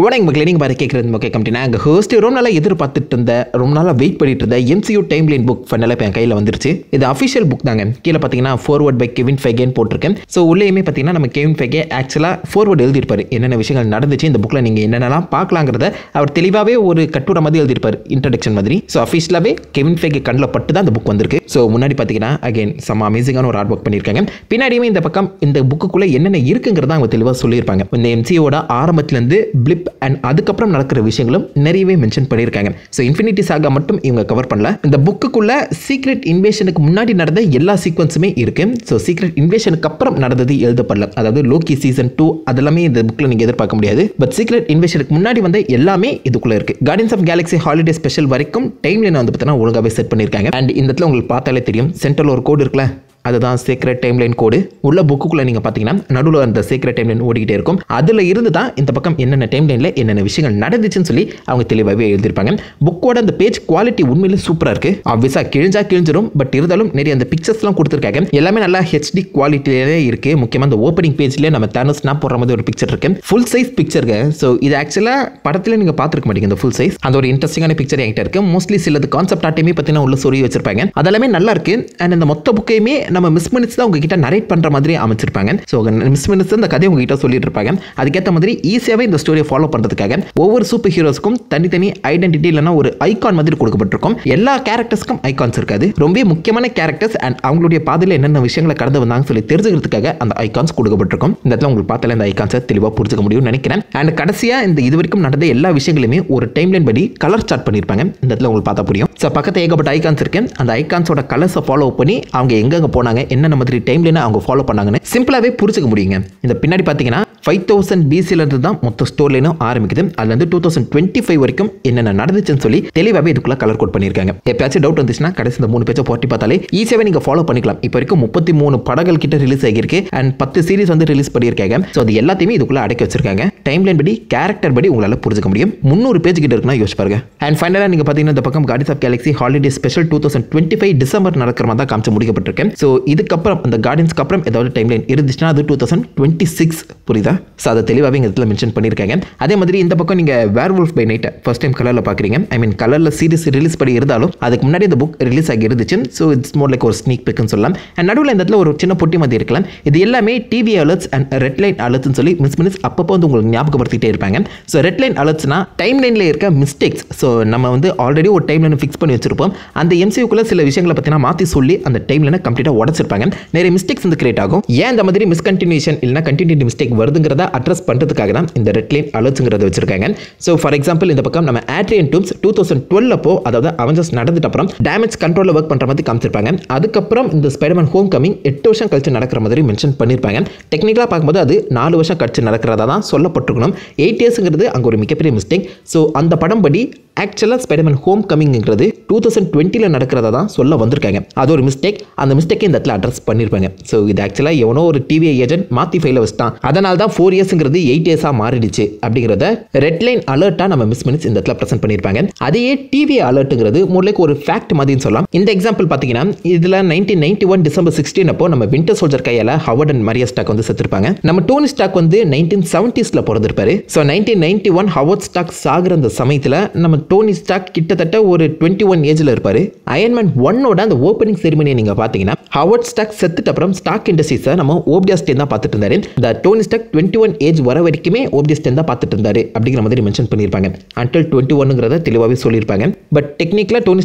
வணக்கம் மக்களே, நீங்கள் பாரு கேட்குறது ஓகே கம்பெனி அங்கே ஹோஸ்ட் ரொம்ப நாளாக எதிர்பார்த்துட்டு இருந்த ரொம்ப நாளாக வெயிட் பண்ணிட்டு இருந்த MCU டைம்லைன் புக் ஃபைனலாக இப்போ என் கையில் வந்துருச்சு. இது அஃபிஷியல் புக் தாங்க. கீழே பார்த்தீங்கன்னா ஃபார்வர்ட் பை கெவின் ஃபெகேன்னு போட்டிருக்கேன். ஸோ உள்ளேயுமே பார்த்தீங்கன்னா நம்ம கெவின் ஃபெகே ஆக்சுவலாக ஃபார்வர்ட் எழுதியிருப்பார். என்னென்ன விஷயங்கள் நடந்துச்சு இந்த புக்கில் நீங்கள் என்னென்னலாம் பார்க்கலாங்கிறத அவர் தெளிவாகவே ஒரு கட்டுரை மாதிரி எழுதியிருப்பார், இன்ட்ரடக்ஷன் மாதிரி. ஸோ அஃபிஷியலாகவே கெவின் ஃபெகே கண்ணில் பட்டு தான் இந்த புக் வந்திருக்கு. ஸோ முன்னாடி பார்த்தீங்கன்னா அகைன் செம்ம அமேசிங்கான ஒரு ஆர்ட் ஒர்க் பண்ணியிருக்காங்க. பின்னாடியுமே இந்த பக்கம் இந்த புக்குக்குள்ளே என்னென்ன இருக்குங்கிறத அவங்க தெளிவாக சொல்லியிருப்பாங்க. இந்த MCUவோட ஆரம்பத்துலேருந்து பிளிப் அண்ட் அதுக்கப்புறம் நடக்கிற விஷயங்களும் நிறையவே மென்ஷன் பண்ணியிருக்காங்க. ஸோ இன்ஃபினிட்டி சாகா மட்டும் இவங்க கவர் பண்ணல. இந்த புக்குக்குள்ள சீக்ரெட் இன்வேஷனுக்கு முன்னாடி நடந்த எல்லா சீக்வன்ஸுமே இருக்கு. ஸோ சீக்ரெட் இன்வேஷனுக்கு அப்புறம் நடந்தது எழுதப்படல. அதாவது லோக்கி சீசன் 2 அதெல்லாமே இந்த புக்கில் நீங்கள் எதிர்பார்க்க முடியாது. பட் சீக்ரெட் இன்வேஷனுக்கு முன்னாடி வந்த எல்லாமே இதுக்குள்ள இருக்கு. Guardians of Galaxy holiday special வரைக்கும் டைம் லைன் வந்து பார்த்தீங்கன்னா ஒழுங்காகவே செட் பண்ணியிருக்காங்க. அண்ட் இந்த இடத்துல உங்களுக்கு பார்த்தாலே தெரியும், சென்ட்ரல் ஒரு கோடு இருக்குல்ல, அதுதான் சீக்ரெட் டைம்லைன் கோடு. உள்ள புக்குக்குள்ளே நீங்கள் பார்த்தீங்கன்னா நடுவில் அந்த சீக்ரெட் டைம்லைன் ஓடிக்கிட்டே இருக்கும். அதில் இருந்து தான் இந்த பக்கம் என்னென்ன டைம்லைனில் என்னென்ன விஷயங்கள் நடந்துச்சுன்னு சொல்லி அவங்க தெளிவாகவே எழுதியிருப்பாங்க. புக்கோட அந்த பேஜ் குவாலிட்டி உண்மையிலே சூப்பராக இருக்குது. ஆப்வியஸாக கிழிஞ்சிரும், பட் இருந்தாலும் நிறைய அந்த பிக்சர்ஸ்லாம் கொடுத்துருக்காங்க. எல்லாமே நல்லா HD குவாலிட்டியிலே இருக்குது. முக்கியமாக அந்த ஓப்பனிங் பேஜ்லேயே நம்ம தேனோஸ் ஸ்னாப் போடுற மாதிரி ஒரு பிக்சர் இருக்கு, ஃபுல் சைஸ் பிக்சருங்க. ஸோ இது ஆக்சுவலாக படத்தில் நீங்கள் பார்த்துருக்க மாட்டீங்க இந்த ஃபுல் சைஸ். அந்த ஒரு இன்ட்ரெஸ்டிங்கான பிக்சர் என்கிட்ட இருக்குது. மோஸ்ட்லி சிலது கான்செப்ட் ஆட்டையுமே பார்த்தீங்கன்னா உள்ள சொல்லி வச்சிருப்பாங்க. அதெல்லாமே நல்லா இருக்கு. அண்ட் இந்த மொத்த புக்கையுமே நம்ம மிஸ் மினிட்ஸ் தான் உங்ககிட்ட நரேட் பண்ற மாதிரி அமைச்சிருப்பாங்க. ஸோ மிஸ் மினிட்ஸ் இந்த கதையை உங்ககிட்ட சொல்லிட்டு இருப்பாங்க. அதுக்கேற்ற மாதிரி ஈஸியாகவே இந்த ஸ்டோரியை ஃபாலோ பண்ணுறதுக்காக ஒவ்வொரு சூப்பர் ஹீரோஸ்க்கும் தனித்தனி ஐடென்டிட்டி இல்லைனா ஒரு ஐகான் மாதிரி கொடுக்கப்பட்டிருக்கும். எல்லா கேரக்டர்ஸ்க்கும் ஐகான்ஸ் இருக்காது. ரொம்ப முக்கியமான கேரக்டர்ஸ் அண்ட் அவங்களுடைய பாதையில் என்னென்ன விஷயங்களை கடந்து வந்தாங்கன்னு சொல்லி தெரிஞ்சுக்கிறதுக்காக அந்த ஐகான்ஸ் கொடுக்கப்பட்டிருக்கும். இந்த இடத்துல உங்களுக்கு பார்த்தாலே இந்த ஐகான்ஸை தெளிவாக புரிஞ்சுக்க முடியும்னு நினைக்கிறேன். அண்ட் கடைசியாக இந்த இது வரைக்கும் நடந்த எல்லா விஷயங்களுமே ஒரு டைம்லைன் படி கலர் சார்ட் பண்ணியிருப்பாங்க. இந்த இடத்துல உங்களுக்கு பார்த்தா புரியும். ஸோ பக்கத்தில் ஏகப்பட்ட ஐகான்ஸ் இருக்கு. அந்த ஐகான்ஸோட கலர்ஸை ஃபாலோ பண்ணி அவங்க எங்கெங்கே போனாங்க, என்னென்ன மாதிரி டைம்லைனை அவங்க ஃபாலோ பண்ணாங்கன்னு சிம்பிளாகவே புரிஞ்சுக்க முடியுங்க. இந்த பின்னாடி பார்த்தீங்கன்னா 5000 BC-லேருந்து தான் மொத்த ஸ்டோர் லைனும் ஆரம்பிக்குது. அதுலேருந்து 2025 வரைக்கும் என்னென்ன நடந்துச்சுன்னு சொல்லி தெளிவாகவே இதுக்குள்ள கலர் கோட் பண்ணியிருக்காங்க. எப்பயாச்சும் டவுட் வந்துச்சுன்னா கடைசி இந்த 3 பேஜை போட்டி பார்த்தாலே ஈஸியாகவே நீங்கள் ஃபாலோ பண்ணிக்கலாம். இப்போ வரைக்கும் 33 படங்கள் கிட்ட ரிலீஸ் ஆகியிருக்கு அண்ட் 10 சீரிஸ் வந்து ரிலீஸ் பண்ணியிருக்காங்க. ஸோ அது எல்லாத்தையுமே இதுக்குள்ள அடக்கி வச்சிருக்காங்க. டைம்லைன் படி கேரக்டர் படி உங்களால் புரிஞ்சுக்க முடியும். 300 பேஜ் கிட்ட இருக்குன்னா யோசிச்சு பாருங்க. அண்ட் ஃபைனலாக நீங்கள் பார்த்தீங்கன்னா இந்த பக்கம் Guardians of Galaxy holiday special 2025 December நடக்கிற மாதிரி தான் காமிச்சு முடிக்கப்பட்டிருக்கேன். ஸோ இதுக்கப்புறம் அந்த கார்டியன்ஸ்க்கு அப்புறம் ஏதாவது டைம்லைன் இருந்துச்சுன்னா அது 2026 புரியுதா? ஸோ அதை தெளிவாகவே இந்த இடத்துல மென்ஷன் பண்ணியிருக்காங்க. அதே மாதிரி இந்த பக்கம் நீங்கள் வேர்வொல்ஃப் பை நைட் ஃபர்ஸ்ட் டைம் கலரில் பார்க்குறீங்க. ஐ மீன் கலரில் சீரிஸ் ரிலீஸ் பண்ணி இருந்தாலும் அதுக்கு முன்னாடி இந்த புக் ரிலீஸ் ஆகி இருந்துச்சு. ஸோ இட்ஸ் மோர் லைக் ஒரு ஸ்னீக் பிக்னு சொல்லலாம். அண்ட் நடுவில் இந்த இடத்துல ஒரு சின்ன பொட்டி மாதிரி இருக்கலாம். இது எல்லாமே TV alerts and red line அலர்ட்ஸ்னு சொல்லி மினிட்ஸ் அப்பப்போ வந்து உங்களுக்கு ஞாபகப்படுத்திட்டே இருப்பாங்க. ஸோ ரெட் லைன் அலர்ட்ஸ்னா டைம் லைனில் இருக்க மிஸ்டேக்ஸ். ஸோ நம்ம வந்து ஆல்ரெடி ஒரு டைம் லைன் ஃபிக்ஸ் பண்ணி வச்சிருப்போம். அந்த MCUக்குள்ள சில விஷயங்களை பார்த்தீங்கன்னா மாற்றி சொல்லி அந்த டைம் லைனை கம்ப்ளீட்டாக உடச்சிருப்பாங்க. நிறைய மிஸ்டேக்ஸ் வந்து கிரியேட் ஆகும். ஏன் இந்த மாதிரி மிஸ்கண்டினியூஷன் இல்லைனா கண்டினியூட்டி மிஸ்டேக் வருதுங்கிறத அட்ரஸ் பண்ணுறதுக்காக தான் இந்த ரெட் லைன் அலர்ட்ஸ்ங்கிறத வச்சிருக்காங்க. ஸோ ஃபார் எக்ஸாம்பிள் இந்த பக்கம் நம்ம ஆட்ரியன் டூம்ஸ் 2012 அப்போ, அதாவது அவெஞ்சர்ஸ் நடந்துட்டு அப்புறம் டேமேஜ் கண்ட்ரோலில் ஒர்க் பண்ணுற மாதிரி காமிச்சிருப்பாங்க. அதுக்கப்புறம் இந்த ஸ்பைடர்மேன் ஹோம் கமிங் 8 வருஷம் கழிச்சு நடக்கிற மாதிரி மென்ஷன் பண்ணியிருப்பாங்க. டெக்னிக்கலாக பார்க்கும்போது அது 4 வருஷம் கழிச்சு நடக்கிறதா தான் சொல்லப்பட்டிருக்கணும். 8 இயர்ஸுங்கிறது அங்கே ஒரு மிகப்பெரிய மிஸ்டேக். ஸோ அந்த படம் படி ஆக்சுவலாக ஸ்பைடர்மேன் ஹோம் கமிங்கிறது 2020 நடக்கிறதா தான் சொல்ல வந்திருக்காங்க. அது ஒரு மிஸ்டேக். அந்த மிஸ்டேக்கை இந்த இடத்துல அட்ரஸ் பண்ணியிருப்பாங்க. ஸோ இது ஆக்சுவலாக எவனோ ஒரு டிவி ஏஜென்ட் மாற்றி ஃபைல வச்சுட்டான், அதனால தான் 4 இயர்ஸுங்கிறது 8 இயர்ஸாக மாறிடுச்சு அப்படிங்கிறத ரெட் லைன் அலர்ட்டாக நம்ம மிஸ் மினிட்ஸ் இந்த இடத்துல ப்ரெசென்ட் பண்ணியிருப்பாங்க. அதையே டிவி அலர்ட்டுங்கிறது மூலைக்கு ஒரு ஃபேக்ட் மாதிரின்னு சொல்லலாம். இந்த எக்ஸாம்பிள் பார்த்தீங்கன்னா இதில் 1991 டிசம்பர் 16 அப்போ நம்ம வின்டர் சோல்ஜர் கையால் ஹவர்ட் அண்ட் மரியா ஸ்டாக் வந்து செத்துருப்பாங்க. நம்ம டோனி ஸ்டாக் வந்து 1970s பிறந்திருப்பாரு. ஸோ 1991 ஹவர்ட் ஸ்டாக் சாகுற அந்த சமயத்தில் நம்ம டோனி ஸ்டாக் கிட்டத்தட்ட ஒரு 21 ஏஜ்ல இருப்பாரு. அயன்மேன் 1ஓட அந்த ஓப்பனிங் செரிமனியை நீங்க பாத்தீங்கன்னா ஹவர்ட் ஸ்டாக் செத்துட்டு அப்புறம் ஸ்டாக் இண்டஸ்ட்ரீஸை நம்ம ஓப்டியாஸ்டேன் தான் பார்த்துட்டு இருந்தாரு. இந்த டோனி ஸ்டாக் 21 ஏஜ் வர வரைக்குமே ஓப்டியாஸ்டேன் தான் பார்த்துட்டு இருந்தாரு அப்படிங்கிற மாதிரி மென்ஷன் பண்ணியிருப்பாங்க. அன்டில் 21ங்கிறத தெளிவாகவே சொல்லியிருப்பாங்க. பட் டெக்னிக்கலாக டோனி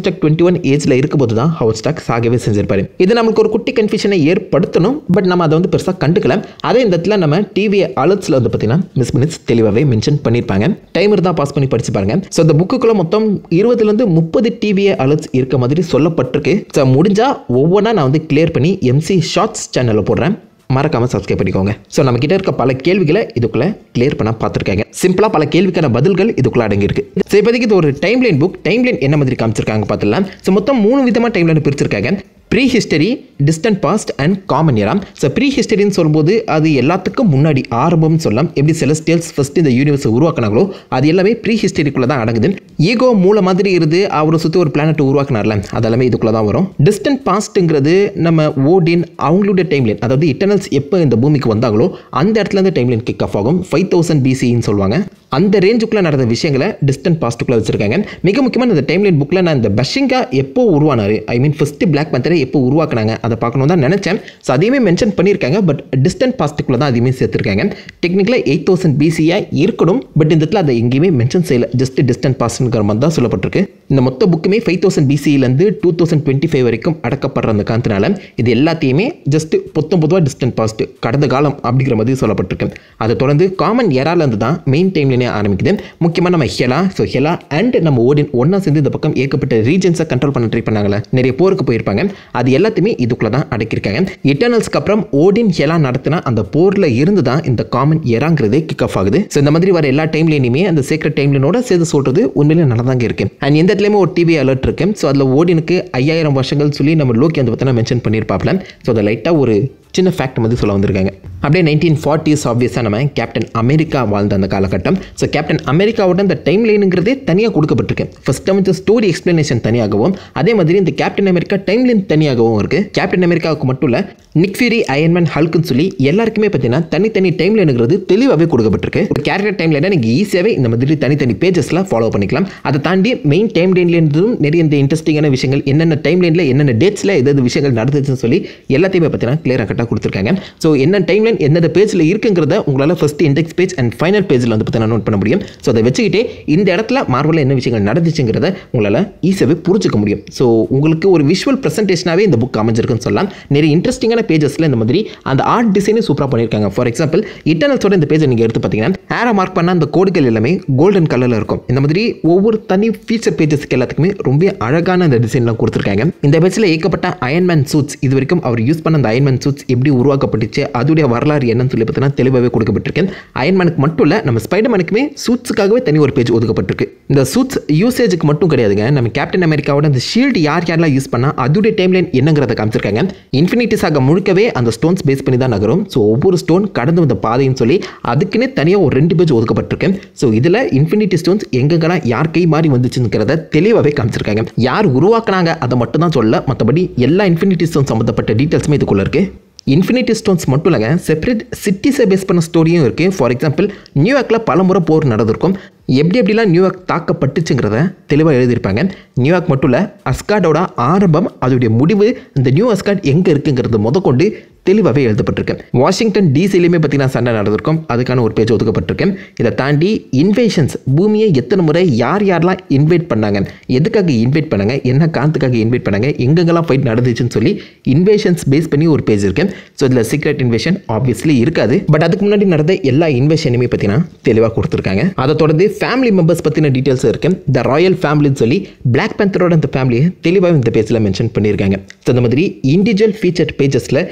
ஸ்டாக் 21 ஏஜ்ல இருக்கும்போது தான் ஹவர்ட் ஸ்டாக் சாகவே செஞ்சிருப்பாரு. இது நம்மளுக்கு ஒரு குட்டி கன்ஃபியூஷனை ஏற்படுத்தணும். பட் நம்ம அதை வந்து பெருசாக கண்டுக்கல. அதே இந்த இடத்துல நம்ம டிவி அலர்ட்ஸ்ல வந்து பார்த்தீங்கன்னா மிஸ் மினிட்ஸ் தெளிவாகவே மென்ஷன் பண்ணியிருப்பாங்க. டைமர் தான் பாஸ் பண்ணி படிச்சு பாருங்க. ஸோ இந்த புக்குக்குள்ள மொத்தம் 20லேருந்து 30 டிவி அலர்ட்ஸ் இருக்க மாதிரி சொல்லப்பட்டிருக்கு. ஸோ முடிஞ்சா ஒவ்வொன்றா நான் வந்து கிளியர் பண்ணி MC ஷார்ட்ஸ் சேனலில் போடுறேன். மறக்காம சப்ஸ்கிரைப் பண்ணிக்கோங்க. ஸோ நம்ம கிட்ட இருக்க பல கேள்விகளை இதுக்குள்ள கிளியர் பண்ண பார்த்துருக்காங்க. சிம்பிளா பல கேள்விக்கான பதில்கள் இதுக்குள்ள அடங்கியிருக்கு. ஸோ இப்போதைக்கு இது ஒரு டைம்லைன் புக். டைம்லைன் என்ன மாதிரி காமிச்சிருக்காங்க பார்த்துலாம். ஸோ மொத்தம் 3 விதமாக டைம்லைன் பிரிச்சிருக்காங்க. Prehistory, distant past and common era. So ப்ரீ ஹிஸ்டரின்னு சொல்லும்போது அது எல்லாத்துக்கும் முன்னாடி ஆரம்பம்னு சொல்லலாம். எப்படி செலஸ்டியல்ஸ் ஃபர்ஸ்ட் இந்த யூனிவர்ஸை உருவாக்குனாங்களோ அது எல்லாமே ப்ரீ ஹிஸ்டரிக்குள்ளே தான் அடங்குது. ஈகோ மூளை மாதிரி இருந்து அவரை சுற்றி ஒரு பிளானட் உருவாக்குனார்ல, அதெல்லாமே இதுக்குள்ளே தான் வரும். டிஸ்டன்ட் பாஸ்ட்டுங்கிறது நம்ம ஓடின் அவங்களுடைய டைம்லைன், அதாவது இட்டர்னல்ஸ் எப்போ இந்த பூமிக்கு வந்தாங்களோ அந்த இடத்துல இருந்து டைம்லைன் கிக் ஆஃப் ஆகும். 5000 BCன்னு சொல்லுவாங்க. அந்த ரேஞ்சுக்குள்ளே நடந்த விஷயங்களை டிஸ்டன்ட் பாஸ்ட்டுக்குள்ளே வச்சிருக்காங்க. மிக முக்கியமான இந்த டைம்லைன் புக்கில் நான் இந்த பஷிங்கா எப்போ உருவானார், ஐ மீன் ஃபர்ஸ்ட் பிளாக் பேந்தரை எப்போ உருவாக்குனாங்க அதை பார்க்கணும் தான் நினச்சேன். ஸோ அதையுமே மென்ஷன் பண்ணியிருக்காங்க. பட் டிஸ்டன்ட் பாஸ்ட்டுக்குள்ளே தான் அதையுமே சேர்த்துருக்காங்க. டெக்னிக்கலாக 8000 BCயாக இருக்கணும். பட் இந்த இடத்துல அதை எங்கேயுமே மென்ஷன் செய்யலை. ஜஸ்ட் டிஸ்டன்ட் பாஸ்ட்ங்கிற மாதிரி தான் சொல்லப்பட்டிருக்கு. இந்த மொத்த புக்குமே 5000 BCலேருந்து 2025 வரைக்கும் அடக்கப்படுற அந்த காரணத்தினால இது எல்லாத்தையுமே ஜஸ்ட் பொதுவாக டிஸ்டன்ட் பாஸ்ட், கடந்த காலம் அப்படிங்கிற மாதிரி சொல்லப்பட்டிருக்கு. அதை தொடர்ந்து காமன் எராலேருந்து தான் மெயின் டைம்லைனே ஆரம்பிக்குது. முக்கியமாக நம்ம ஹெலா, ஸோ ஹெலா அண்ட் நம்ம ஓடின் ஒன்றா சேர்ந்து இந்த பக்கம் ஏகப்பட்ட ரீஜன்ஸை கண்ட்ரோல் பண்ண ட்ரை பண்ணாங்களே, நிறைய போருக்கு போயிருப்பாங்க. அது எல்லாத்தையுமே இதுக்குள்ளே தான் அடக்கியிருக்காங்க. இட்டர்னல்ஸ்க்கு அப்புறம் ஓடின் ஹெலா நடத்தினா அந்த போரில் இருந்து தான் இந்த காமன் எராங்கிறதே கிக் ஆஃப் ஆகுது. ஸோ இந்த மாதிரி வர எல்லா டைம்லையுமே அந்த சீக்ரெட் டைம்லைனோட சேர்த்து சொல்கிறது உண்மையிலே நல்லா தாங்க இருக்கு. அண்ட் எந்த இடத்துலையுமே ஒரு டிவி அலர்ட் இருக்கு. ஸோ அதில் ஓடினுக்கு 5000 வருஷங்கள் சொல்லி நம்ம லோக்கி அந்த பற்றின மென்ஷன் பண்ணியிருப்பாப்ல. ஸோ அதை லைட்டாக ஒரு சின்ன ஃபேக்ட் வந்து சொல்ல வந்திருக்காங்க. அப்படியே 1940s ஆப்வியஸாக நம்ம கேப்டன் அமெரிக்கா வாழ்ந்த அந்த காலகட்டம். ஸோ கேப்டன் அமெரிக்காவோட அந்த டைம் லைனுங்கிறதே தனியாக கொடுக்கப்பட்டிருக்கு. ஃபர்ஸ்ட் வந்து ஸ்டோரி எக்ஸ்பிளனேஷன் தனியாகவும், அதே மாதிரி இந்த கேப்டன் அமெரிக்கா டைம் லைன் தனியாகவும் இருக்குது. கேப்டன் அமெரிக்காவுக்கு மட்டும் இல்லை, நிக் ஃபியூரி, அயன்மேன், ஹல்க்குன்னு சொல்லி எல்லாருக்குமே பார்த்தீங்கன்னா தனித்தனி டைம் லைனுங்கிறது தெளிவாகவே கொடுக்கப்பட்டிருக்கு. ஒரு கேரக்டர் டைம் லைனை நீங்கள் ஈஸியாகவே இந்த மாதிரி தனித்தனி பேஜஸில் ஃபாலோ பண்ணிக்கலாம். அதை தாண்டி மெயின் டைம் லைன்லேருந்தும் நிறைய இந்த இன்ட்ரெஸ்டிங்கான விஷயங்கள், என்னென்ன டைம் லைனில் என்னென்ன டேட்ஸில் எதாவது விஷயங்கள் நடந்துச்சுன்னு சொல்லி எல்லாத்தையுமே பார்த்தீங்கன்னா கிளியராக கட்டாக கொடுத்துருக்காங்க. ஸோ என்ன டைம் லைன் எந்தெந்த பேஜில் இருக்குங்கிறத உங்களால் first index page and final பேஜில் வந்து பார்த்தீங்கன்னா நோட் பண்ண முடியும். ஸோ அதை வச்சுக்கிட்டே இந்த இடத்துல மார்வலில் என்ன விஷயங்கள் நடந்துச்சுங்கிறத உங்களால் ஈஸியாகவே புரிஞ்சுக்க முடியும். ஸோ உங்களுக்கு ஒரு விஷுவல் ப்ரெசன்டேஷனாகவே இந்த புக் அமைஞ்சிருக்குன்னு சொல்லலாம். நிறைய இன்ட்ரெஸ்டிங்கான பேஜஸில் இந்த மாதிரி அந்த ஆர்ட் டிசைனே சூப்பராக பண்ணியிருக்காங்க. ஃபார் எக்ஸாம்பிள் இட்டர்னல்ஸோட இந்த பேஜை நீங்கள் எடுத்து பார்த்தீங்கன்னா ஏரா மார்க் பண்ண அந்த கோடுகள் எல்லாமே கோல்டன் கலரில் இருக்கும். இந்த மாதிரி ஒவ்வொரு தனி ஃபீச்சர் பேஜஸ்க்கு எல்லாத்துக்குமே ரொம்ப அழகான அந்த டிசைன்லாம் கொடுத்துருக்காங்க. இந்த பேஜில் ஏகப்பட்ட அயன்மேன் சூட்ஸ், இது வரைக்கும் அவர் யூஸ் பண்ண அந்த அயன்மேன் சூட்ஸ் எப்படி உருவாக்கப்பட்டுச்சு, அதோடைய வரலாறு என்னன்னு சொல்லி பார்த்தீங்கன்னா தெளிவாகவே கொடுக்கப்பட்டிருக்கு. அயன்மேனுக்கு மட்டும் இல்லை, நம்ம ஸ்பைடர்மேனுக்குமே சூட்ஸுக்காகவே தனி ஒரு பேஜ் ஒதுக்கப்பட்டிருக்கு. இந்த சூட்ஸ் யூசேஜுக்கு மட்டும் கிடையாதுங்க, நம்ம கேப்டன் அமெரிக்காவோட அந்த ஷீல்டு யார் யாரெல்லாம் யூஸ் பண்ணால் அதோடைய டைம்லைன் என்னங்கிறத காமிச்சிருக்காங்க. இன்ஃபினிட்டி சாகா முழுக்கவே அந்த ஸ்டோன்ஸ் பேஸ் பண்ணி தான் நகரும். ஸோ ஒவ்வொரு ஸ்டோன் கடந்து வந்த பாதைன்னு சொல்லி அதுக்குன்னே தனியாக ஒரு 2 பேஜ் ஒதுக்கப்பட்டிருக்கு. ஸோ இதில் இன்ஃபினிட்டி ஸ்டோன்ஸ் எங்கெங்கெல்லாம் யார் கை மாறி வந்துச்சுங்கிறத தெளிவாகவே காமிச்சிருக்காங்க. யார் உருவாக்குனாங்க அதை மட்டும் தான் சொல்ல, மற்றபடி எல்லா இன்ஃபினிட்டி ஸ்டோன் சம்மந்தப்பட்ட டீட்டெயில்ஸுமே இதுக்குள்ளே இருக்குது. இன்ஃபினிட்டி ஸ்டோன்ஸ் மட்டும் இல்லைங்க, செப்பரேட் சிட்டிஸை பேஸ் பண்ண ஸ்டோரியும் இருக்குது. ஃபார் எக்ஸாம்பிள் நியூயார்க்கில் பல முறை போர் நடந்திருக்கும். எப்படிலாம் நியூயார்க் தாக்கப்பட்டுச்சுங்கிறத தெளிவாக எழுதியிருப்பாங்க. நியூயார்க் மட்டும் இல்லை, அஸ்கார்டோட ஆரம்பம், அதோடைய முடிவு, இந்த நியூ அஸ்கார்ட் எங்கே இருக்குங்கிறது முதற்கொண்டு தெளிவாகவே எழுதப்பட்டிருக்கு. வாஷிங்டன் டிசிலையுமே பார்த்தீங்கன்னா சண்டை நடந்திருக்கும், அதுக்கான ஒரு பேஜ் ஒதுக்கப்பட்டிருக்கு. இதை தாண்டி இன்வேஷன்ஸ், பூமியை எத்தனை முறை யார் யாரெல்லாம் இன்வைட் பண்ணாங்க, எதுக்காக இன்வைட் பண்ணாங்க, என்ன காரணத்துக்காக இன்வைட் பண்ணாங்க, எங்கெங்கெல்லாம் ஃபைட் நடந்துச்சுன்னு சொல்லி இன்வேஷன்ஸ் பேஸ் பண்ணி ஒரு பேஜ் இருக்குது. ஸோ இதில் சீக்ரெட் இன்வேஷன் ஆப்வியஸ்லி இருக்காது, பட் அதுக்கு முன்னாடி நடந்த எல்லா இன்வேஷனுமே பார்த்தீங்கன்னா தெளிவாக கொடுத்துருக்காங்க. அதை தொடர்ந்து ஃபேமிலி மெம்பர்ஸ் பற்றின டீட்டெயில்ஸ் இருக்குது. த ராயல் ஃபேமிலின்னு சொல்லி பிளாக் பேந்தரோட அந்த ஃபேமிலியை தெளிவாக இந்த பேஜில் மென்ஷன் பண்ணியிருக்காங்க. ஸோ இந்த மாதிரி இண்டிவிஜுவல் ஃபீச்சர் பேஜஸில்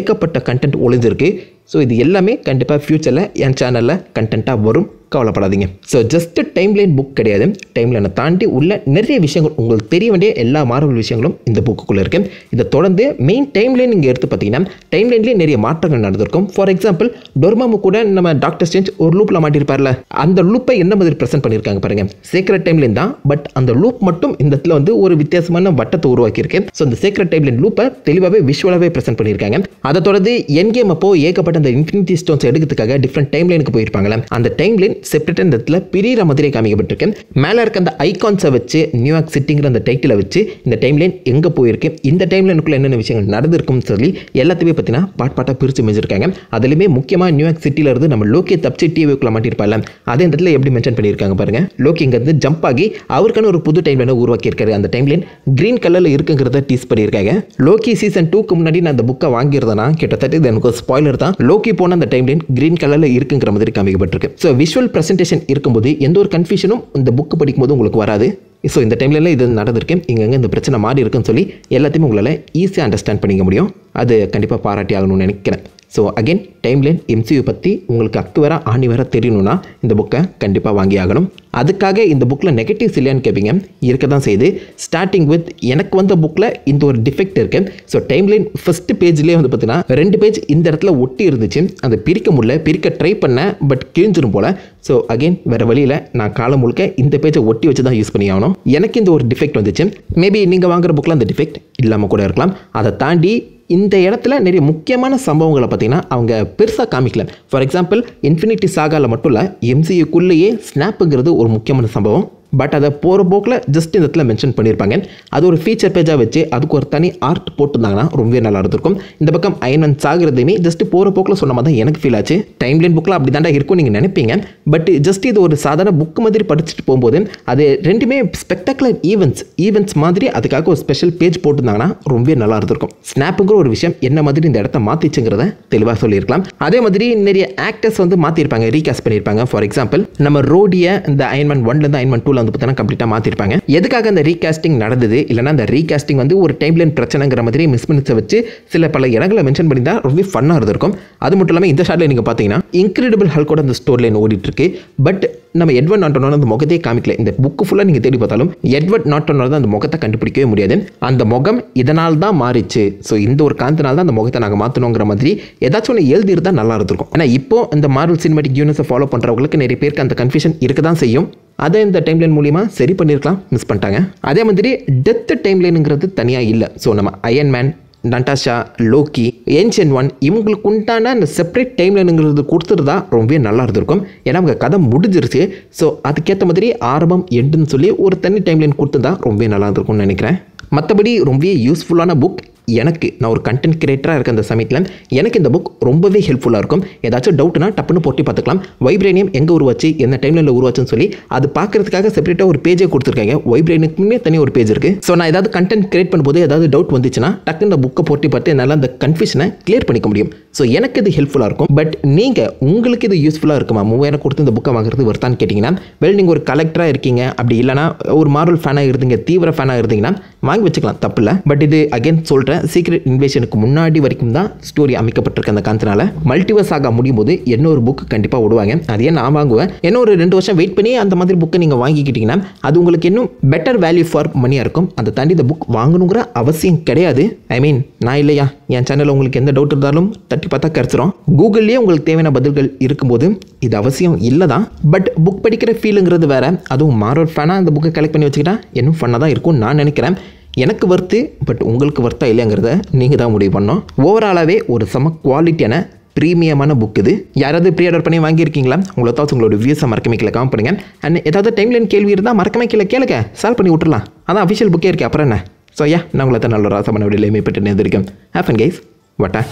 ஏகப்பட்ட கண்டென்ட் ஒளிஞ்சிருக்கு. ஸோ இது எல்லாமே கண்டிப்பாக ஃப்யூச்சரில் என் சேனலில் கண்டென்ட்டாக வரும், கவலைப்படாதீங்க. So just time line book கிடையாது, டைம் லைனை தாண்டி உள்ள நிறைய விஷயங்கள், உங்களுக்கு தெரிய வேண்டிய எல்லா மார்வல் விஷயங்களும் இந்த புக்குள்ளே இருக்குது. இதை தொடர்ந்து மெயின் டைம் லைன் நீங்கள் எடுத்து பார்த்தீங்கன்னா டைம் லைன்லேயே நிறைய மாற்றங்கள் நடந்திருக்கும். ஃபார் எக்ஸாம்பிள் டொர்மாமு கூட நம்ம டாக்டர் ஸ்ட்ரேஞ்ச் ஒரு லூப்பில் மாட்டியிருப்பார்ல, அந்த லூப்பை என்ன மாதிரி ப்ரெசென்ட் பண்ணியிருக்காங்க பாருங்கள். சீக்ரெட் டைம் லைன் தான், பட் அந்த லூப் மட்டும் இந்த இடத்துல வந்து ஒரு வித்தியாசமான வட்டத்தை உருவாக்கியிருக்கு. ஸோ அந்த சீக்ரெட் டைம் லைன் லூப்பை தெளிவாகவே விஷுவலாகவே ப்ரெசென்ட் பண்ணியிருக்காங்க. அதை தொடர்ந்து என் கேம் அப்போ ஏகப்பட்ட அந்த இன்ஃபினிட்டி ஸ்டோன்ஸ் எடுக்கிறதுக்காக டிஃப்ரெண்ட் டைம் லைனுக்கு போயிருப்பாங்களே, அந்த டைம் லைன் செப்பரேட் இந்த இடத்துல பிரியிற மாதிரி காமிக்கப்பட்டிருக்கு. மேலே இருக்க அந்த ஐகான்ஸை வச்சு நியூயார்க் சிட்டிங்கிற அந்த டைட்டிலை வச்சு இந்த டைம் லைன் எங்கே போயிருக்கு, இந்த டைம் லைனுக்குள்ள என்னென்ன விஷயங்கள் நடந்திருக்கும்னு சொல்லி எல்லாத்தையுமே பார்த்தீங்கன்னா பாட்டாக பிரித்து மெஞ்சிருக்காங்க. அதுலேயுமே முக்கியமாக நியூயார்க் சிட்டியில் இருந்து நம்ம லோக்கி தப்பிச்சு டிவிக்குள்ள மாட்டிருப்பாங்க, அதே இடத்துல எப்படி மென்ஷன் பண்ணியிருக்காங்க பாருங்க. லோக்கி இங்கேருந்து ஜம்ப் ஆகி அவருக்கான ஒரு புது டைம் லைனை உருவாக்கியிருக்காரு. அந்த டைம் லைன் கிரீன் கலரில் இருக்குங்கிறத டீஸ் பண்ணியிருக்காங்க. லோக்கி சீசன் 2க்கு முன்னாடி நான் அந்த புக்கை வாங்கியிருந்தேன்னா கிட்டத்தட்ட இது எனக்கு ஸ்பாய்லர் தான். லோக்கி போன அந்த டைம் லைன் கிரீன் கலரில் இருக்குங்கிற மாதிரி காமிக்கப்பட்டிருக்கு. ஸோ விஷுவல் ப்ரெசன்டேஷன் இருக்கும்போது எந்த ஒரு கன்ஃபியூஷனும் இந்த புக்கு படிக்கும்போது உங்களுக்கு வராது. ஸோ இந்த டைம்ல இது நடந்திருக்கு, இங்கங்கே இந்த பிரச்சனை மாறி இருக்குன்னு சொல்லி எல்லாத்தையுமே உங்களால் ஈஸியாக அண்டர்ஸ்டாண்ட் பண்ணிக்க முடியும். அது கண்டிப்பாக பாராட்டி ஆகணும்னு நினைக்கிறேன். ஸோ அகெயின் டைம்லைன் எம்சியூ பற்றி உங்களுக்கு அக்கு வேற ஆணி வேற தெரியணும்னா இந்த புக்கை கண்டிப்பாக வாங்கி ஆகணும். அதுக்காக இந்த புக்கில் நெகட்டிவ்ஸ் இல்லையான்னு கேட்பீங்க, இருக்க தான் செய்யுது. ஸ்டார்டிங் வித் எனக்கு வந்த புக்கில் இந்த ஒரு டிஃபெக்ட் இருக்குது. ஸோ டைம்லைன் ஃபஸ்ட்டு பேஜ்லேயே வந்து பார்த்தீங்கன்னா 2 பேஜ் இந்த இடத்துல ஒட்டி இருந்துச்சு. அதை பிரிக்க முடியல, பிரிக்க ட்ரை பண்ணேன், பட் கிழிஞ்சிடும் போல். ஸோ அகெயின் வேறு வழியில் நான் காலம் முழுக்க இந்த பேஜை ஒட்டி வச்சு தான் யூஸ் பண்ணி ஆகணும். எனக்கு இந்த ஒரு டிஃபெக்ட் வந்துச்சு. மேபி நீங்கள் வாங்குற புக்கில் அந்த டிஃபெக்ட் இல்லாமல் கூட இருக்கலாம். அதை தாண்டி இந்த இடத்துல நிறைய முக்கியமான சம்பவங்களை பார்த்தீங்கன்னா அவங்க பெருசாக காமிக்கல. ஃபார் எக்ஸாம்பிள் இன்ஃபினிட்டி சாகாவில் மட்டும் இல்லை, எம்சியூக்குள்ளேயே ஸ்னாப்புங்கிறது ஒரு முக்கியமான சம்பவம். பட் அதை போகிற போக்கில் ஜஸ்ட் இந்த இடத்துல மென்ஷன் பண்ணியிருப்பாங்க. அது ஒரு ஃபீச்சர் பேஜாக வச்சு அதுக்கு ஒரு தனி ஆர்ட் போட்டுருந்தாங்கன்னா ரொம்பவே நல்லா இருந்திருக்கும். இந்த பக்கம் அயன்மேன் சாகிறதையுமே ஜஸ்ட் போகிற போக்கில் சொன்ன மாதிரி தான் எனக்கு ஃபீல் ஆச்சு. டைம்லைன் புக்கில் அப்படி தாண்டா இருக்கும் நீங்கள் நினைப்பீங்க. பட் ஜஸ்ட் இது ஒரு சாதாரண புக் மாதிரி படிச்சுட்டு போகும்போது அது ரெண்டுமே ஸ்பெக்டாகுலர் ஈவெண்ட்ஸ் மாதிரி அதுக்காக ஒரு ஸ்பெஷல் பேஜ் போட்டிருந்தாங்கன்னா ரொம்பவே நல்லா இருந்திருக்கும். ஸ்னாப்புங்கிற ஒரு விஷயம் என்ன மாதிரி இந்த இடத்த மாற்றிச்சுங்கிறத தெளிவாக சொல்லியிருக்கலாம். அதே மாதிரி நிறைய ஆக்டர்ஸ் வந்து மாற்றிருப்பாங்க, ரீகாஸ்ட் பண்ணியிருப்பாங்க. ஃபார் எக்ஸாம்பிள் நம்ம ரோடியை இந்த அயன்மேன் 1 அயன்மேன் 2 வந்து பார்த்தீங்கன்னா கம்ப்ளீட்டாக மாற்றிருப்பாங்க. எதுக்காக அந்த ரீகாஸ்டிங் நடந்தது, இல்லைனா அந்த ரீகாஸ்டிங் வந்து ஒரு டைம்லைன் பிரச்சனைங்கிற மாதிரி மிஸ்மினிட்ஸை வச்சு பல இடங்களை மென்ஷன் பண்ணியிருந்தா ரொம்ப ஃபன்னாக இருந்திருக்கும். அது மட்டும் இல்லாமல் இந்த ஷாட்டில் நீங்கள் பார்த்தீங்கன்னா இன்க்ரெடிபிள் ஹல்கோட அந்த ஸ்டோரி லைன் ஓடிட்டு இருக்கு. பட் நம்ம எட்வர்ட் நார்டனோட அந்த முகத்தையே காமிக்கல. இந்த புக்கு ஃபுல்லாக நீங்கள் தேடி பார்த்தாலும் எட்வர்ட் நார்டனோட அந்த முகத்தை கண்டுபிடிக்கவே முடியாது. அந்த முகம் இதனால் தான் மாறிச்சு. ஸோ இந்த ஒரு காரணத்தினால தான் அந்த முகத்தை நாங்கள் மாற்றணுங்கிற மாதிரி ஏதாச்சும் ஒன்று எழுதியிருந்தால் நல்லா இருந்திருக்கும். ஆனால் இப்போ இந்த மார்வல் சினிமேட்டிக் யூனிவர்ஸை ஃபாலோ பண்ணுறவங்களுக்கு நிறைய பேருக்கு அந்த கன்ஃபியூஷன் இருக்க தான் செய்யும். அதை இந்த டைம்லைன் மூலிமா சரி பண்ணியிருக்கலாம், மிஸ் பண்ணிட்டாங்க. அதே மாதிரி டெத் டைம்லைனுங்கிறது தனியாக இல்லை. ஸோ நம்ம Iron Man, Natasha, Loki, Ancient One இவங்களுக்கு உண்டான அந்த செப்பரேட் டைம்லைனுங்கிறது கொடுத்துருந்தா ரொம்பவே நல்லா இருந்திருக்கும். ஏன்னா அவங்க கதை முடிஞ்சிருச்சு. ஸோ அதுக்கேற்ற மாதிரி ஆரம்பம் எண்டுன்னு சொல்லி ஒரு தனி டைம்லைன் கொடுத்துருந்தா ரொம்பவே நல்லா இருந்திருக்கும்னு நினைக்கிறேன். மற்றபடி ரொம்பவே யூஸ்ஃபுல்லான புக். எனக்கு நான் ஒரு கண்டென்ட் கிரியேட்டராக இருக்க அந்த சமயத்தில் எனக்கு இந்த புக் ரொம்பவே ஹெல்ப்ஃபுல்லாக இருக்கும். ஏதாச்சும் டவுட்னா டப்புன்னு போட்டி பார்த்துக்கலாம். வைப்ரேனியம் எங்கே உருவாச்சு, என்ன டைம்லைனில் உருவாச்சுன்னு சொல்லி அது பார்க்கறதுக்காக செப்பரேட்டாக ஒரு பேஜே கொடுத்துருக்காங்க. வைப்ரேனியத்துக்குமே தனி ஒரு பேஜ் இருக்குது. ஸோ நான் ஏதாவது கண்டென்ட் கிரியேட் பண்ணும்போது ஏதாவது டவுட் வந்துச்சுன்னா டக்குன்னு இந்த புக்கை போட்டி பார்த்து என்னால் அந்த கன்ஃபியூஷனை கிளியர் பண்ணிக்க முடியும். ஸோ எனக்கு இது ஹெல்ப்ஃபுல்லாக இருக்கும். பட் நீங்கள் உங்களுக்கு இது யூஸ்ஃபுல்லாக இருக்குமா, 3000 கொடுத்து இந்த புக்கை வாங்குறது வருத்தான்னு கேட்டிங்கன்னா, நீங்கள் ஒரு கலெக்டராக இருக்கீங்க, அப்படி இல்லைனா ஒரு மார்வல் ஃபேனாக இருந்தீங்க, தீவிர ஃபேனாக இருந்தீங்கன்னா வாங்கி வச்சுக்கலாம், தப்பு இல்லை. பட் இது அகைன் சொல்கிறேன், சீக்ரெட் இன்வேஷனுக்கு முன்னாடி வரைக்கும் தான் ஸ்டோரி அமைக்கப்பட்டிருக்க அந்த காரணத்தினால மல்டிவர்ஸ் ஆக முடியும் போது இன்னொரு புக் கண்டிப்பாக விடுவாங்க. அது ஏன் நான் வாங்குவேன், இன்னும் ஒரு 2 வருஷம் வெயிட் பண்ணி அந்த மாதிரி புக்கை நீங்கள் வாங்கிக்கிட்டீங்கன்னா அது உங்களுக்கு இன்னும் பெட்டர் வேல்யூ ஃபார் மணியாக இருக்கும். அதை தாண்டி இந்த புக் வாங்கணுங்கிற அவசியம் கிடையாது. ஐ மீன் நான் இல்லையா, என் சேனலில் உங்களுக்கு எந்த டவுட் இருந்தாலும் தட்டி பார்த்தா கிடச்சிரும். கூகுள்லேயே உங்களுக்கு தேவையான பதில்கள் இருக்கும்போது இது அவசியம் இல்லை தான். பட் புக் படிக்கிற ஃபீலுங்கிறது வேற. அதுவும் மார்வல் ஃபேனாக அந்த புக்கை கலெக்ட் பண்ணி வச்சுக்கிட்டா இன்னும் ஃபன்னாக தான் இருக்கும் நான் நினைக்கிறேன். எனக்கு வர்த்து, பட் உங்களுக்கு வர்த்தா இல்லைங்கிறத நீங்கள் தான் முடிவு பண்ணோம். ஓவராலாகவே ஒரு செம குவாலிட்டியான ப்ரீமியமான புக் இது. யாராவது ப்ரீ ஆர்டர் பண்ணி வாங்கியிருக்கீங்களா? உங்களை தான் உங்களோட வியூஸை மறக்காம கீழே கமெண்ட் பண்ணுங்க. அண்ட் ஏதாவது டைம்லைன் கேள்வி இருந்தால் மறக்காம கீழே கேளுங்க, சால்வ் பண்ணி விட்டுறலாம். அதான் அஃபிஷியல் புக்கே இருக்குது, அப்புறம் என்ன. ஸோ நான் உங்களை தான் நல்ல ராசமான வீடியோவில் மேம்பட்டு நேர்ந்திருக்கேன். Happen guys, வட்டா.